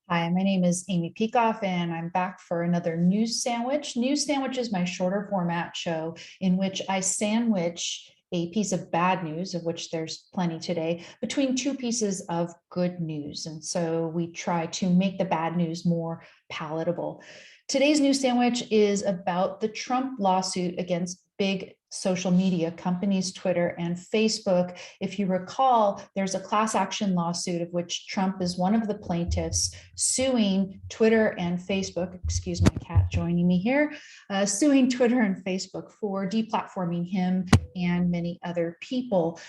Hi, my name is Amy Peikoff, and I'm back for another News Sandwich. News Sandwich is my shorter format show in which I sandwich a piece of bad news, of which there's plenty today, between two pieces of good news. And so we try to make the bad news more palatable. Today's News Sandwich is about the Trump lawsuit against big social media companies, Twitter and Facebook. If you recall, there's a class action lawsuit of which Trump is one of the plaintiffs, suing Twitter and Facebook, excuse my cat joining me here, suing Twitter and Facebook for deplatforming him and many other people.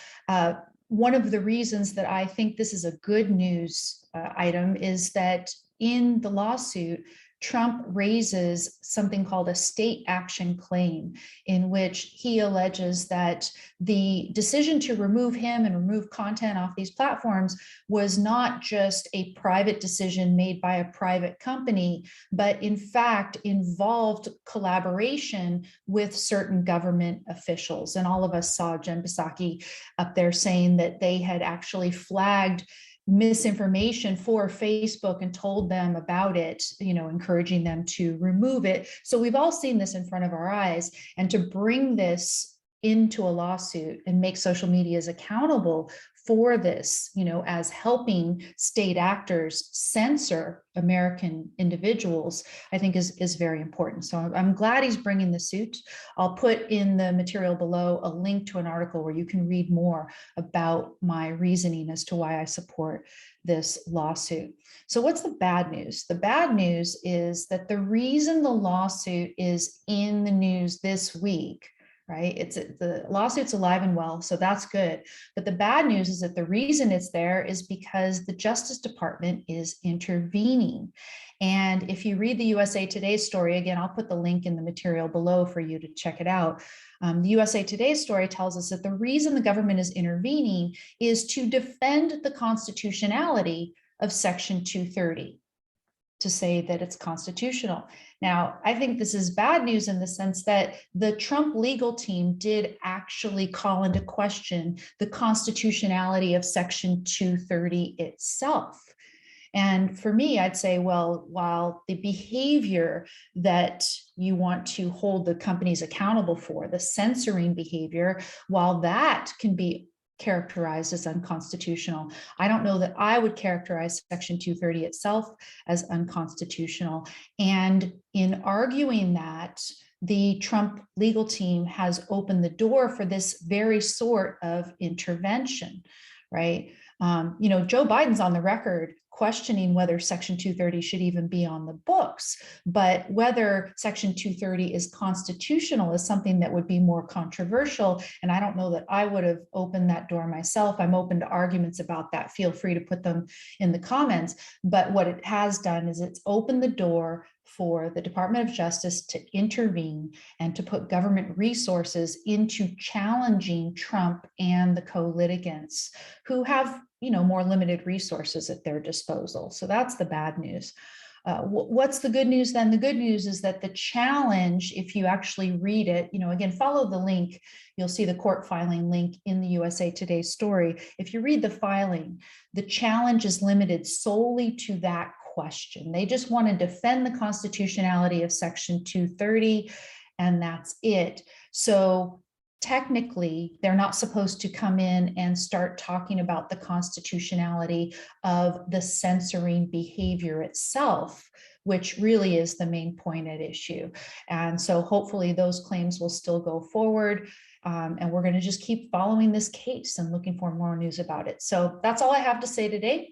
One of the reasons that I think this is a good news item is that in the lawsuit, Trump raises something called a state action claim, in which he alleges that the decision to remove him and remove content off these platforms was not just a private decision made by a private company, but in fact involved collaboration with certain government officials. And all of us saw Jen Psaki up there saying that they had actually flagged misinformation for Facebook and told them about it, encouraging them to remove it. So we've all seen this in front of our eyes, and to bring this into a lawsuit and make social medias accountable for this, as helping state actors censor American individuals, I think is very important. So I'm glad he's bringing the suit. I'll put in the material below a link to an article where you can read more about my reasoning as to why I support this lawsuit. So what's the bad news? The bad news is that the reason the lawsuit is in the news this week, right? The lawsuit's alive and well, so that's good. But the bad news is that the reason it's there is because the Justice Department is intervening. And if you read the USA Today story, again, I'll put the link in the material below for you to check it out. The USA Today story tells us that the reason the government is intervening is to defend the constitutionality of Section 230. To say that it's constitutional. Now, I think this is bad news in the sense that the Trump legal team did actually call into question the constitutionality of Section 230 itself. And for me, I'd say, well, while the behavior that you want to hold the companies accountable for, the censoring behavior, while that can be characterized as unconstitutional, I don't know that I would characterize Section 230 itself as unconstitutional. And in arguing that, the Trump legal team has opened the door for this very sort of intervention, right? Joe Biden's on the record questioning whether Section 230 should even be on the books, but whether Section 230 is constitutional is something that would be more controversial. And I don't know that I would have opened that door myself. I'm open to arguments about that. Feel free to put them in the comments. But what it has done is it's opened the door for the Department of Justice to intervene and to put government resources into challenging Trump and the co-litigants who have, more limited resources at their disposal. So that's the bad news. What's the good news then? The good news is that the challenge, if you actually read it, again, follow the link, you'll see the court filing link in the USA Today story. If you read the filing, the challenge is limited solely to that question. They just want to defend the constitutionality of Section 230, and that's it. So technically, they're not supposed to come in and start talking about the constitutionality of the censoring behavior itself, which really is the main point at issue. And so hopefully those claims will still go forward. And we're going to just keep following this case and looking for more news about it. So that's all I have to say today.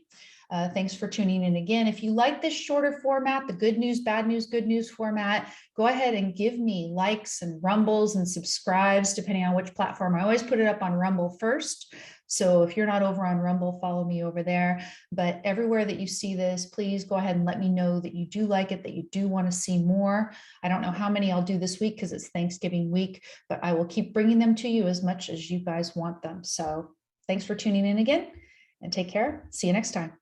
Thanks for tuning in again. If you like this shorter format, the good news, bad news, good news format, go ahead and give me likes and rumbles and subscribes, depending on which platform. I always put it up on Rumble first. So if you're not over on Rumble, follow me over there. But everywhere that you see this, please go ahead and let me know that you do like it, that you do want to see more. I don't know how many I'll do this week because it's Thanksgiving week, but I will keep bringing them to you as much as you guys want them. So thanks for tuning in again and take care. See you next time.